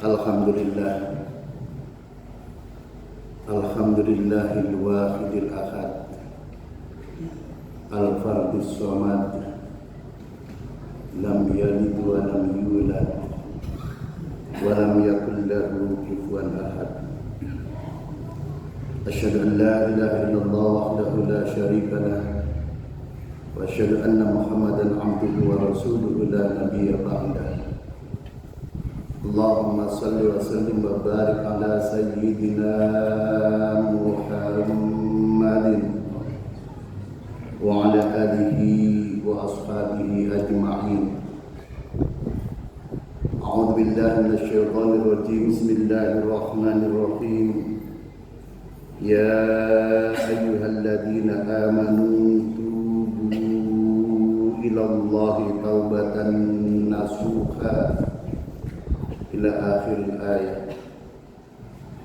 Alhamdulillah, Alhamdulillahil wahidil ahad, al-fardis somad, lam yalid wa lam yulad, wa lam yakul lahu kufuwan ahad. Asyhadu an la ilaha illallah wahdahu la syarika lah, wa asyhadu anna Muhammadan abduhu wa rasuluhu la nabiyya ba'dah. Allahumma salli wa sallim wa barik ala sayyidina Muhammadin wa ala alihi wa ashabihi ajma'in. A'udzu billahi minasy syaithanir rajim. Bismillahirrahmanirrahim. Ya ayyuhalladzina amanu tubu ilallahi taubatan nasuha ila akhir ayat.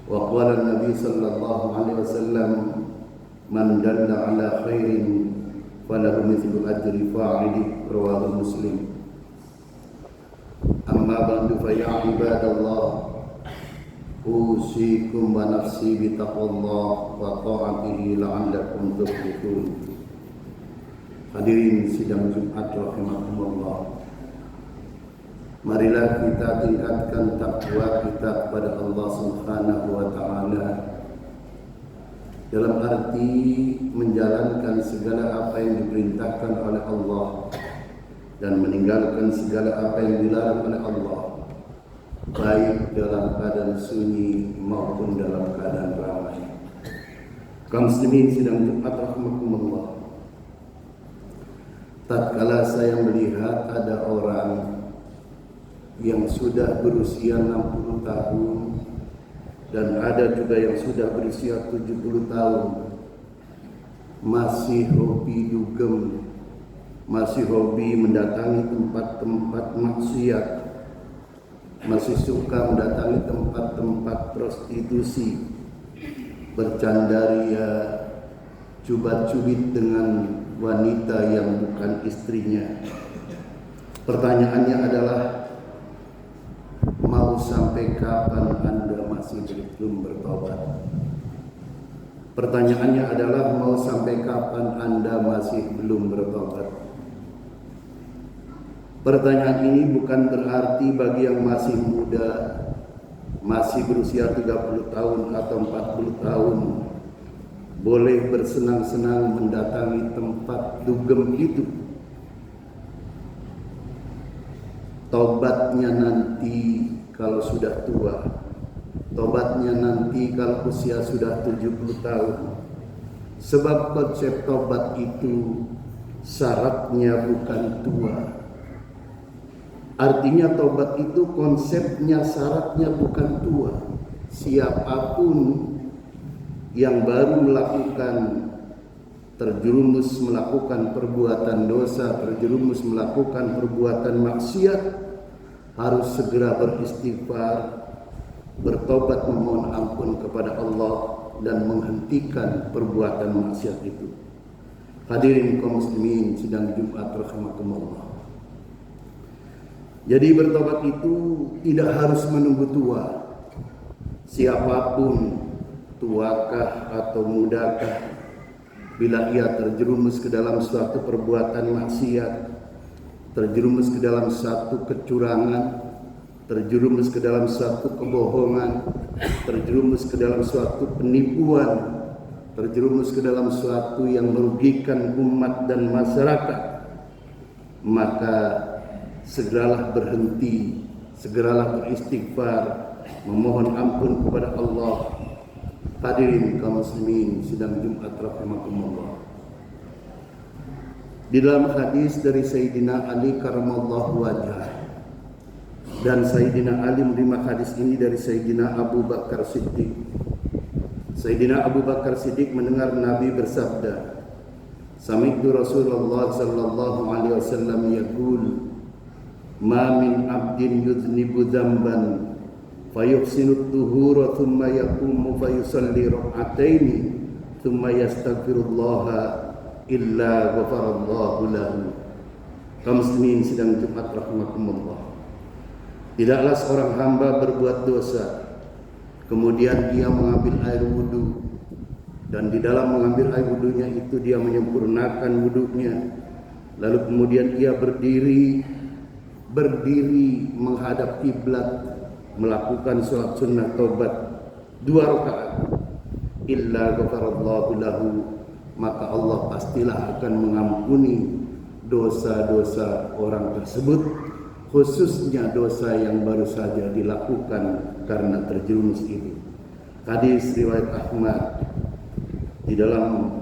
Wa qala an-nabi sallallahu alaihi wasallam, man dalla ala khairin falahu mithlu ajri fa'ili, rawahu Muslim. Amma ba'du, fa ya ibadallah, usikum wa nafsi bi taqwallah wa ta'atihi la'allakum tuflihun. Hadirin sidang Jumat rahimakumullah, marilah kita tingkatkan takwa kita kepada Allah Subhanahu wa taala dalam arti menjalankan segala apa yang diperintahkan oleh Allah dan meninggalkan segala apa yang dilarang oleh Allah, baik dalam keadaan sunyi maupun dalam keadaan ramai. Kaum muslimin sidang Jumat rahimakumullah, tatkala saya melihat ada orang yang sudah berusia 60 tahun dan ada juga yang sudah berusia 70 tahun masih hobi dugem, masih hobi mendatangi tempat-tempat maksiat, masih suka mendatangi tempat-tempat prostitusi, bercandaria, cubat-cubit dengan wanita yang bukan istrinya. Pertanyaannya adalah, mau sampai kapan Anda masih belum bertobat? Pertanyaannya adalah, mau sampai kapan Anda masih belum bertobat? Pertanyaan ini bukan berarti bagi yang masih muda, masih berusia 30 tahun atau 40 tahun, boleh bersenang-senang mendatangi tempat dugem itu. Tobatnya nanti kalau sudah tua, tobatnya nanti kalau usia sudah 70 tahun. Sebab konsep tobat itu syaratnya bukan tua. Artinya tobat itu konsepnya, syaratnya bukan tua. Siapapun yang baru melakukan, terjerumus melakukan perbuatan dosa, terjerumus melakukan perbuatan maksiat, harus segera beristighfar, bertobat memohon ampun kepada Allah dan menghentikan perbuatan maksiat itu. Hadirin kaum muslimin sidang Jumat rahimakumullah. Jadi bertobat itu tidak harus menunggu tua. Siapapun, tuakah atau mudakah, bila ia terjerumus ke dalam suatu perbuatan maksiat, terjerumus ke dalam satu kecurangan, terjerumus ke dalam suatu kebohongan, terjerumus ke dalam suatu penipuan, terjerumus ke dalam suatu yang merugikan umat dan masyarakat, maka segeralah berhenti, segeralah beristighfar, memohon ampun kepada Allah. Hadirin kaum muslimin sidang Jumat rahimakumullah. Di dalam hadis dari Sayyidina Ali karramallahu wajhah, dan Sayyidina Ali menerima hadis ini dari Sayyidina Abu Bakar Siddiq. Sayyidina Abu Bakar Siddiq mendengar Nabi bersabda, "Sami'tu Rasulullah sallallahu alaihi wasallam yaqul, ma min 'abdin yudhnibu dzamban fayuhsinu tuhura thumma yaqumu fayusalli rak'ataini thumma yastaghfirullaha illa ghafarallahu lahu." Kaum muslimin sidang Jumat rahimakumullah, Tidaklah seorang hamba berbuat dosa, kemudian dia mengambil air wudhu, dan di dalam mengambil air wudhunya itu dia menyempurnakan wudhunya, lalu kemudian ia berdiri menghadap kiblat, melakukan sholat sunnah taubat 2 rakaat, illa ghafarallahu lahu, maka Allah pastilah akan mengampuni dosa-dosa orang tersebut, khususnya dosa yang baru saja dilakukan karena terjerumus itu. Hadis riwayat Ahmad. Di dalam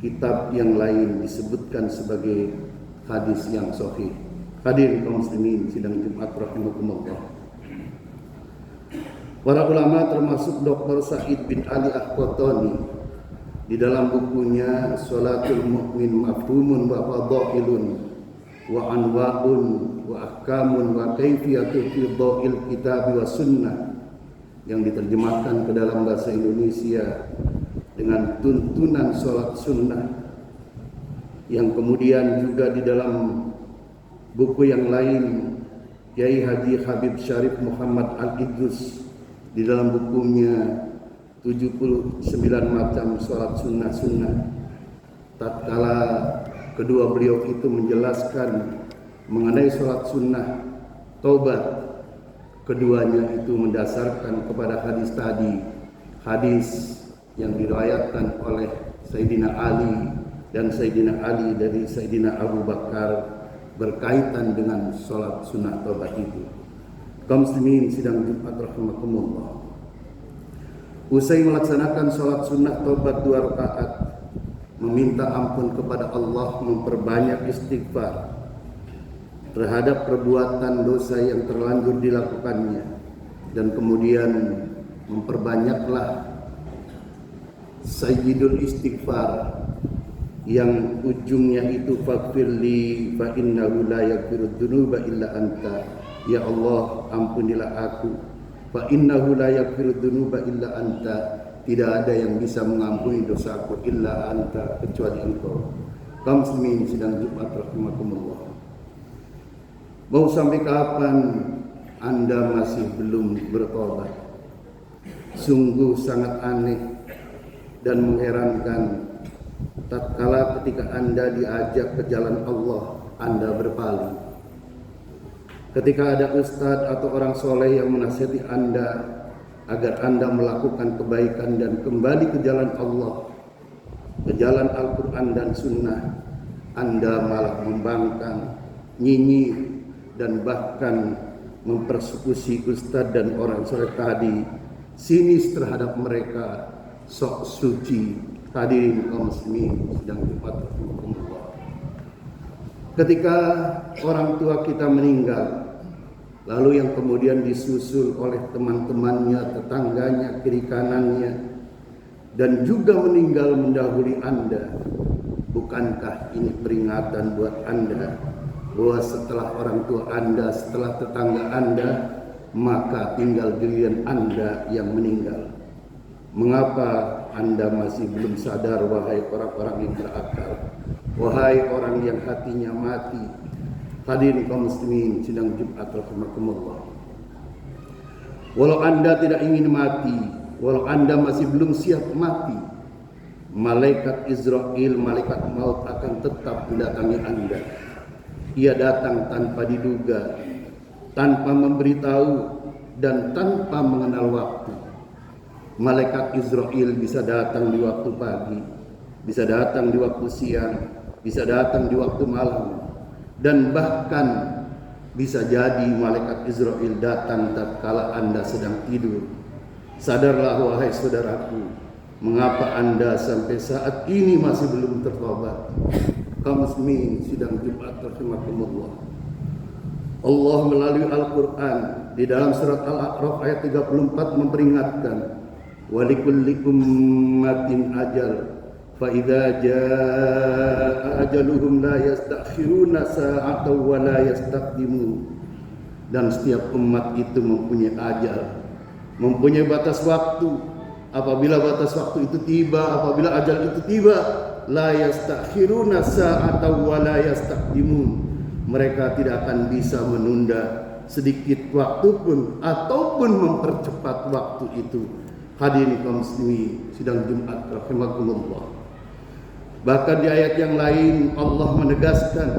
kitab yang lain disebutkan sebagai hadis yang sahih. Hadirin kaum muslimin sidang Jumat rahimakumullah. Para ulama termasuk Dr. Said bin Ali Al-Qahtani di dalam bukunya Sholatul Mu'min Mafhumun wa Fadailun wa Anwa'un wa Ahkamun wa Kaifiyatul fi Dha'il Kitab wa Sunnah, yang diterjemahkan ke dalam bahasa Indonesia dengan tuntunan sholat sunnah, yang kemudian juga di dalam buku yang lain Kiai Haji Habib Syarif Muhammad Al-Idrus di dalam bukunya 79 macam sholat sunnah-sunnah, tatkala kedua beliau itu menjelaskan mengenai sholat sunnah taubat, keduanya itu mendasarkan kepada hadis tadi, hadis yang diriwayatkan oleh Sayyidina Ali dan Sayyidina Ali dari Sayyidina Abu Bakar berkaitan dengan sholat sunnah taubat itu. Kaum muslimin sidang Jumat rahimakumullah. Usai melaksanakan sholat sunnah taubat 2 rakaat, meminta ampun kepada Allah, memperbanyak istighfar terhadap perbuatan dosa yang terlanjur dilakukannya, dan kemudian memperbanyaklah sayyidul istighfar yang ujungnya itu faghfirli fa innahu la yaghfirud dzunuba illa anta, ya Allah ampunilah aku, fa innahu la yaghfirud dzunuba illa anta, tidak ada yang bisa mengampuni dosaku illa anta, kecuali engkau. Kaum muslimin sidang Jumat rahimakumullah. Mau sampai kapan Anda masih belum bertobat? Sungguh sangat aneh dan mengherankan tatkala ketika Anda diajak ke jalan Allah, Anda berpaling. Ketika ada ustadz atau orang soleh yang menasihati Anda agar Anda melakukan kebaikan dan kembali ke jalan Allah, ke jalan Al-Quran dan Sunnah, Anda malah membangkang, nyinyir, dan bahkan mempersekusi ustadz dan orang soleh tadi, sinis terhadap mereka, sok suci. Hadirin kaum muslimin sidang Jumat rahimakumullah. Ketika orang tua kita meninggal, lalu yang kemudian disusul oleh teman-temannya, tetangganya, kiri kanannya, dan juga meninggal mendahului Anda, bukankah ini peringatan buat Anda bahwa setelah orang tua Anda, setelah tetangga Anda, maka tinggal giliran Anda yang meninggal? Mengapa Anda masih belum sadar, wahai orang-orang yang berakal, wahai orang yang hatinya mati? Hadirin kaum muslimin sidang Jumat rahimakumullah. Walau Anda tidak ingin mati, walau Anda masih belum siap mati, malaikat Israel, malaikat maut akan tetap mendatangi Anda. Ia datang tanpa diduga, tanpa memberitahu, dan tanpa mengenal waktu. Malaikat Israel bisa datang di waktu pagi, bisa datang di waktu siang, bisa datang di waktu malam, dan bahkan bisa jadi malaikat Israel datang tatkala Anda sedang tidur. Sadarlah wahai saudaraku, mengapa Anda sampai saat ini masih belum bertobat? Kaum muslimin sidang Jumat rahimakumullah. Allah melalui Al-Quran di dalam surat Al-A'raf ayat 34 memperingatkan, walikulli ummatin ajal fa idza jaa ajaluhum la yastakhiruna sa'atan wa la yastaqdimun. Dan setiap umat itu mempunyai ajal, mempunyai batas waktu. Apabila batas waktu itu tiba, apabila ajal itu tiba, la yastakhiruna sa'atan wa la yastaqdimun, mereka tidak akan bisa menunda sedikit waktu pun ataupun mempercepat waktu itu. Hadirin kaum muslimin sidang Jumat rahimakumullah. Bahkan di ayat yang lain Allah menegaskan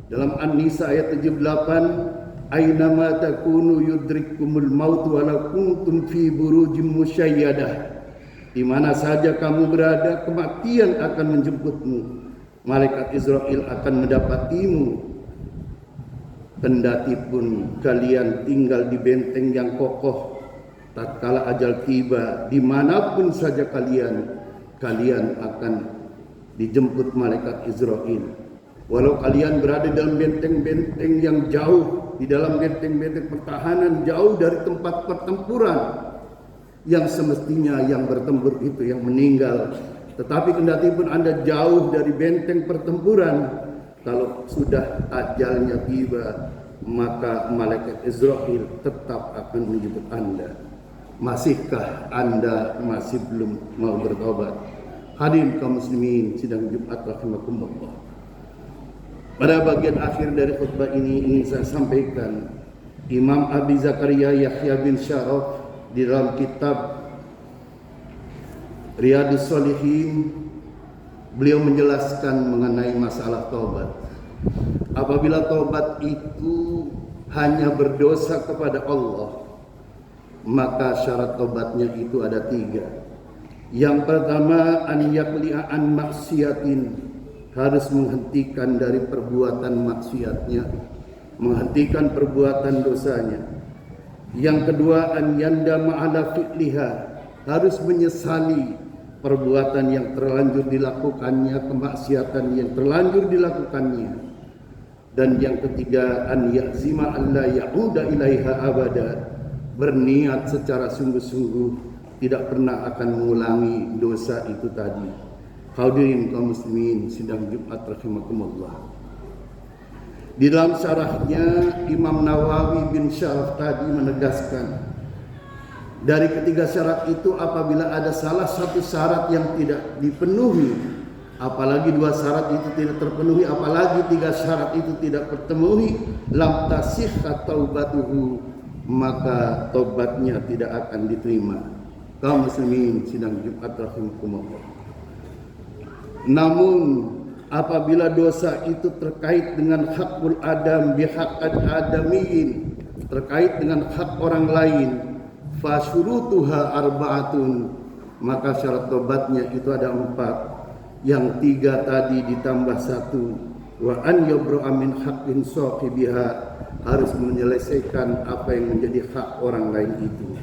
dalam An-Nisa ayat 78, "Ainama takunu yudrikkumul maut walau kuntum fi burujim musyayyadah." Di mana saja kamu berada, kematian akan menjemputmu. Malaikat Israel akan mendapatimu. Kendati pun kalian tinggal di benteng yang kokoh, tatkala ajal tiba, dimanapun saja kalian akan dijemput malaikat Israel. Walau kalian berada dalam benteng-benteng yang jauh, di dalam benteng-benteng pertahanan jauh dari tempat pertempuran, yang semestinya yang bertempur itu yang meninggal. Tetapi kendati pun Anda jauh dari benteng pertempuran, kalau sudah ajalnya tiba, maka malaikat Israel tetap akan menjemput Anda. Masihkah Anda masih belum mau bertobat? Hadirin kaum muslimin sidang Jumat rahimakumullah. Pada bagian akhir dari khutbah ini ingin saya sampaikan, Imam Abi Zakaria Yahya bin Syaraf di dalam kitab Riyadhus Shalihin, beliau menjelaskan mengenai masalah taubat. Apabila taubat itu hanya berdosa kepada Allah, maka syarat taubatnya itu ada 3. Yang pertama, an yaqli'a an maksiatin, harus menghentikan dari perbuatan maksiatnya, menghentikan perbuatan dosanya. Yang kedua, an yandama ala fi'liha, harus menyesali perbuatan yang terlanjur dilakukannya, kemaksiatan yang terlanjur dilakukannya. Dan yang ketiga, an ya'zima alla ya'uda ilaiha abada, berniat secara sungguh-sungguh tidak pernah akan mengulangi dosa itu tadi. Hadirin kaum muslimin sidang Jumat rahimakumullah. Di dalam syarahnya Imam Nawawi bin Syaraf tadi menegaskan, dari ketiga syarat itu apabila ada salah satu syarat yang tidak dipenuhi, apalagi 2 syarat itu tidak terpenuhi, apalagi 3 syarat itu tidak terpenuhi, lam tasihha taubatuhu, maka tobatnya tidak akan diterima. Kaum muslimin sidang Jumat rahimakumullah. Namun apabila dosa itu terkait dengan hakul adam bihaq adamiyin, terkait dengan hak orang lain, fasyurutuha arba'atun, maka syarat tobatnya itu ada 4. Yang 3 tadi ditambah 1, wa an yabra'a min haqqin sahibiha, harus menyelesaikan apa yang menjadi hak orang lain itu.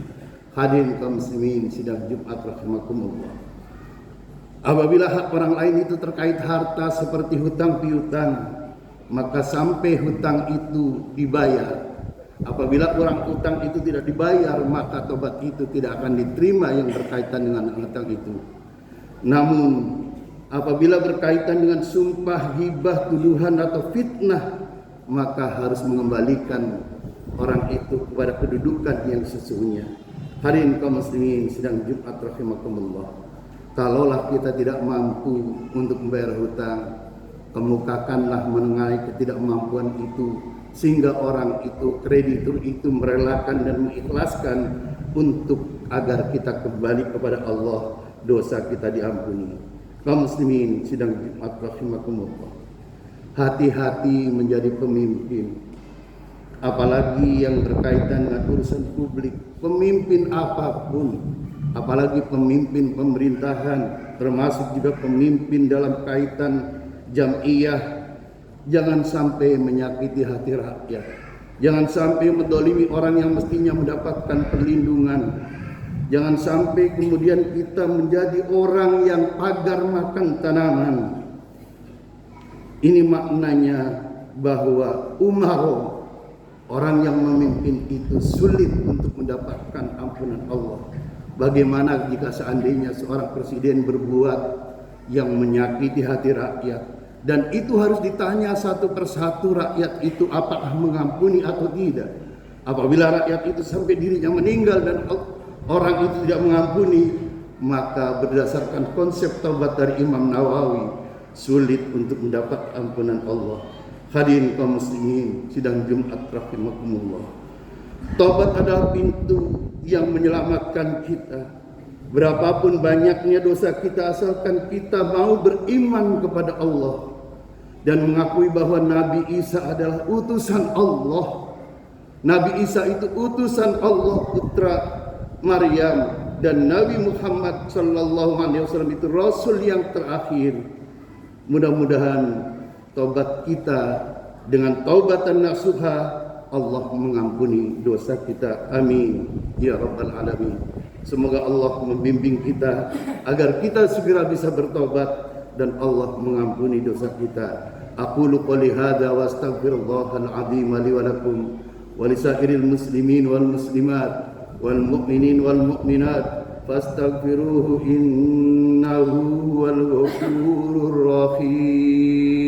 Hadirin kaum muslimin sidang Jumat rahimakumullah. Apabila hak orang lain itu terkait harta seperti hutang piutang, maka sampai hutang itu dibayar. Apabila orang hutang itu tidak dibayar, maka tobat itu tidak akan diterima yang berkaitan dengan hutang itu. Namun apabila berkaitan dengan sumpah, hibah, tuduhan atau fitnah, maka harus mengembalikan orang itu kepada kedudukan yang sesungguhnya. Hadirin kaum muslimin sidang Jumat rahimakumullah. Kalaulah kita tidak mampu untuk membayar hutang, kemukakanlah menengahi ketidakmampuan itu, sehingga orang itu, kreditur itu merelakan dan mengikhlaskan untuk agar kita kembali kepada Allah, dosa kita diampuni. Kaum muslimin sidang Jumat rahimakumullah. Hati-hati menjadi pemimpin, apalagi yang berkaitan dengan urusan publik. Pemimpin apapun, apalagi pemimpin pemerintahan, termasuk juga pemimpin dalam kaitan jam'iyah, jangan sampai menyakiti hati rakyat, jangan sampai mendolimi orang yang mestinya mendapatkan perlindungan, jangan sampai kemudian kita menjadi orang yang pagar makan tanaman. Ini maknanya bahwa umaro, orang yang memimpin itu sulit untuk mendapatkan ampunan Allah. Bagaimana jika seandainya seorang presiden berbuat yang menyakiti hati rakyat, dan itu harus ditanya satu persatu rakyat itu apakah mengampuni atau tidak. Apabila rakyat itu sampai dirinya meninggal dan orang itu tidak mengampuni, maka berdasarkan konsep taubat dari Imam Nawawi, sulit untuk mendapat ampunan Allah. Hadirin kaum muslimin sidang Jumat rahimakumullah. Taubat adalah pintu yang menyelamatkan kita. Berapapun banyaknya dosa kita, asalkan kita mau beriman kepada Allah dan mengakui bahwa Nabi Isa adalah utusan Allah. Nabi Isa itu utusan Allah, putra Maryam, dan Nabi Muhammad sallallahu alaihi wasallam itu rasul yang terakhir. Mudah-mudahan taubat kita dengan taubatan nasuha, Allah mengampuni dosa kita. Amin ya rabbal alamin. Semoga Allah membimbing kita agar kita segera bisa bertobat dan Allah mengampuni dosa kita. Aqulu qouli hadza wa astaghfirullahal azim li wa lakum wa lisairil muslimin wal muslimat wal mu'minin wal mu'minat fastaghfiruhu innahu huwal ghafurur rahim.